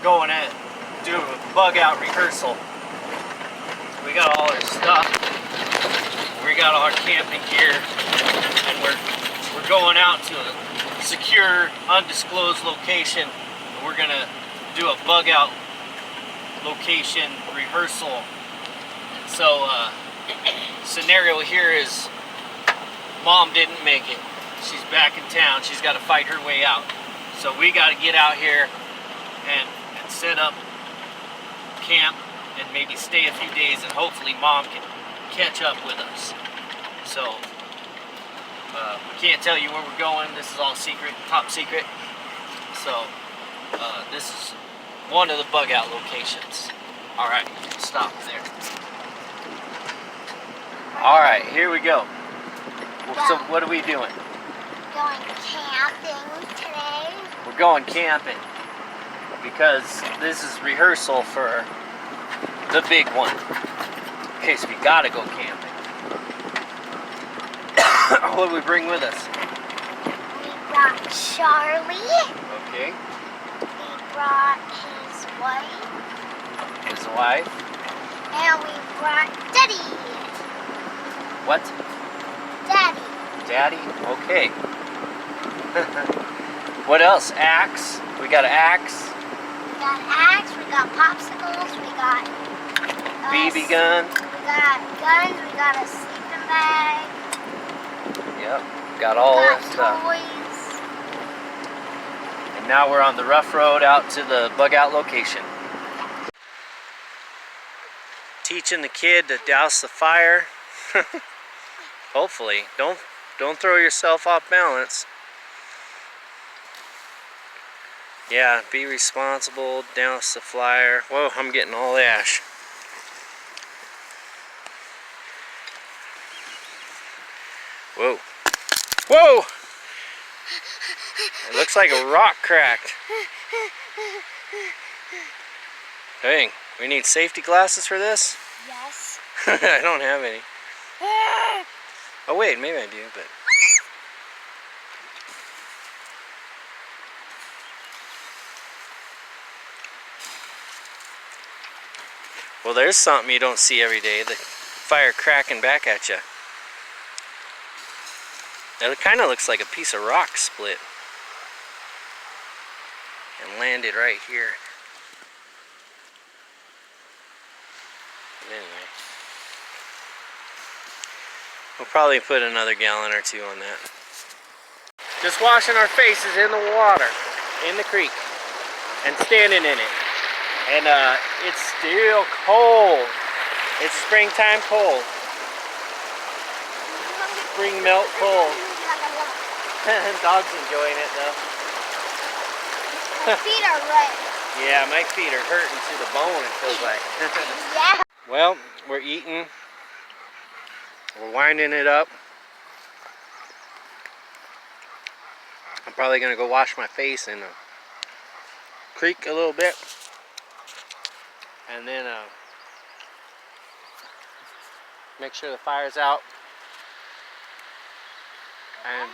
going to do a bug out rehearsal. We got all our stuff. We got all our camping gear, and we're going out to a secure, undisclosed location. And we're gonna do a bug out location rehearsal. So scenario here is Mom didn't make it. She's back in town. She's got to fight her way out. So we got to get out here and set up camp and maybe stay a few days, and hopefully Mom can catch up with us. So we can't tell you where we're going. This is all secret, top secret. So this is one of the bug out locations. All right, stop there. All right, here we go. So what are we doing? Going camping today. We're going camping because this is rehearsal for the big one. In case we gotta go camping. What do we bring with us? We brought Charlie. Okay. We brought his wife. His wife. And we brought Daddy. What? Daddy. Daddy? Okay. What else? Axe. We got an axe. We got axe. We got popsicles. We got BB gun. We got guns. We got a sleeping bag. Yep. Got all that stuff. Toys. And now we're on the rough road out to the bug out location. Teaching the kid to douse the fire. Hopefully. Don't throw yourself off balance. Yeah, be responsible, douse the fire. Whoa, I'm getting all the ash. Whoa. Whoa! It looks like a rock cracked. Dang, we need safety glasses for this? Yes. I don't have any. Oh wait, maybe I do, but... Well, there's something you don't see every day, the fire cracking back at you. It kind of looks like a piece of rock split and landed right here. But anyway, we'll probably put another gallon or two on that. Just washing our faces in the water, in the creek, and standing in it. And it's still cold. It's springtime cold. Spring melt cold. Dog's enjoying it though. My feet are red. Yeah, my feet are hurting to the bone, it feels like. Yeah. Well, we're eating. We're winding it up. I'm probably gonna go wash my face in the creek a little bit. And then make sure the fire's out. And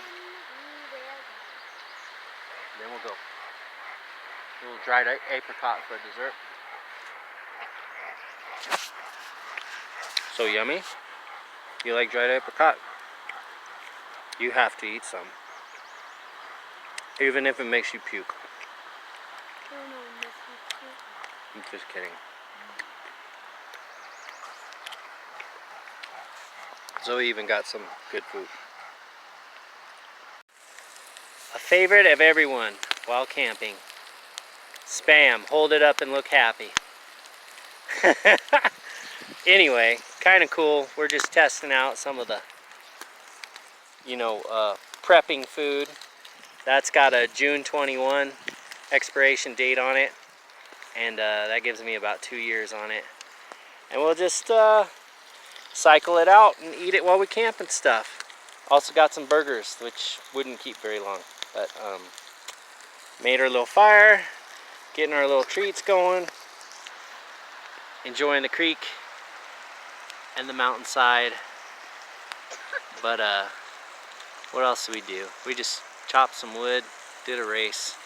then we'll go. A little dried apricot for dessert. So yummy. You like dried apricot? You have to eat some. Even if it makes you puke. I'm just kidding. Zoe even got some good food. A favorite of everyone while camping. Spam, hold it up and look happy. Anyway, kind of cool. We're just testing out some of the, prepping food. That's got a June 21 expiration date on it. And that gives me about 2 years on it. And we'll just cycle it out and eat it while we camp and stuff. Also got some burgers, which wouldn't keep very long. But made our little fire, getting our little treats going, enjoying the creek and the mountainside. But what else did we do? We just chopped some wood, did a race,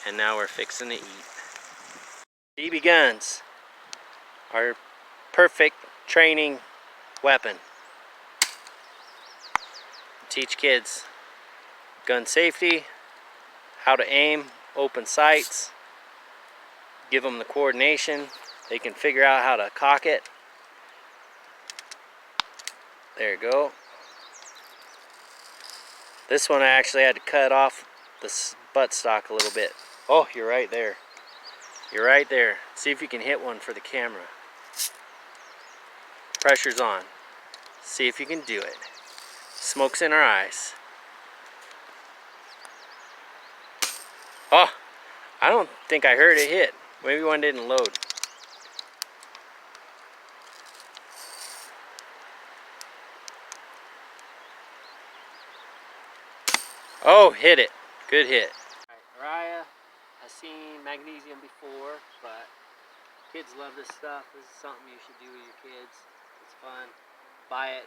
and now we're fixing to eat. BB guns are perfect training weapon. Teach kids gun safety, how to aim, open sights, give them the coordination. They can figure out how to cock it. There you go. This one I actually had to cut off the buttstock a little bit. Oh, you're right there. You're right there. See if you can hit one for the camera. Pressure's on. See if you can do it. Smoke's in our eyes. Oh, I don't think I heard it hit. Maybe one didn't load. Oh, hit it. Good hit. Alright, Raya has seen magnesium before, but kids love this stuff. This is something you should do with your kids. It's fun. Buy it.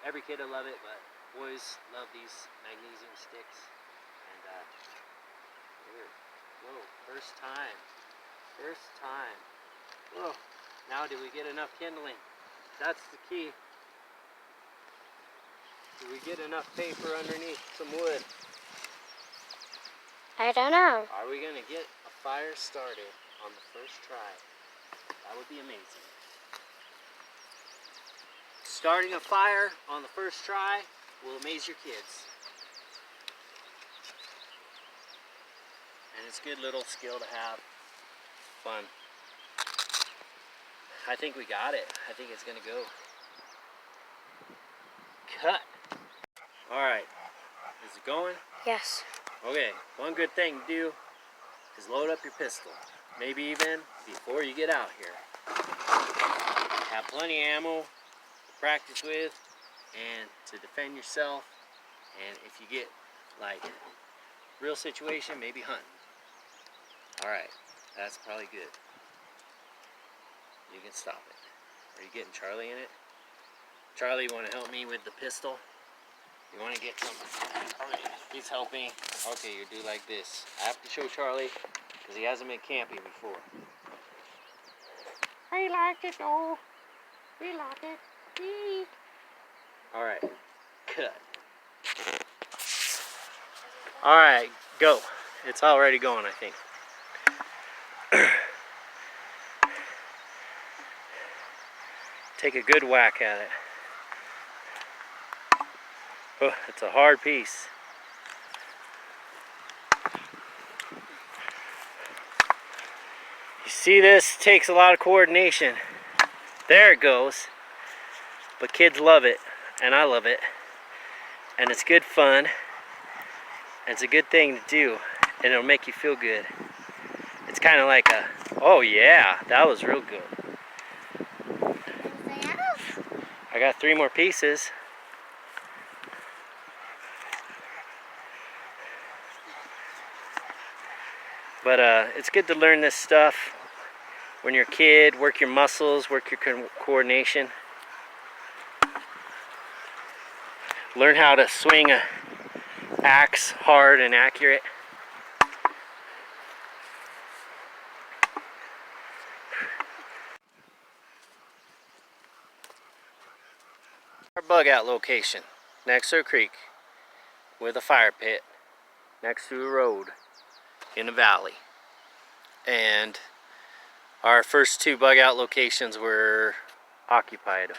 Every kid will love it, but boys love these magnesium sticks. And here. Whoa, first time. First time. Whoa. Now do we get enough kindling? That's the key. Do we get enough paper underneath some wood? I don't know. Are we gonna get a fire started on the first try? That would be amazing. Starting a fire on the first try will amaze your kids. And it's a good little skill to have. Fun. I think we got it. I think it's gonna go. Cut. Alright. Is it going? Yes. Okay, one good thing to do is load up your pistol. Maybe even before you get out here. Have plenty of ammo to practice with and to defend yourself. And if you get like real situation, maybe hunting. Alright, that's probably good. You can stop it. Are you getting Charlie in it? Charlie, you want to help me with the pistol? You want to get some? He's helping. Okay, you do like this. I have to show Charlie because he hasn't been camping before. I like it though. We like it. Alright, cut. Alright, go. It's already going, I think. Take a good whack at it. Oh, it's a hard piece. You see, this takes a lot of coordination. There it goes. But kids love it, and I love it. And it's good fun. And it's a good thing to do, and it'll make you feel good. It's kind of like a, oh yeah, that was real good. I got 3 more pieces. But it's good to learn this stuff when you're a kid. Work your muscles, work your coordination. Learn how to swing an axe hard and accurate. Our bug out location next to a creek with a fire pit next to a road in a valley. And our first 2 bug out locations were occupied.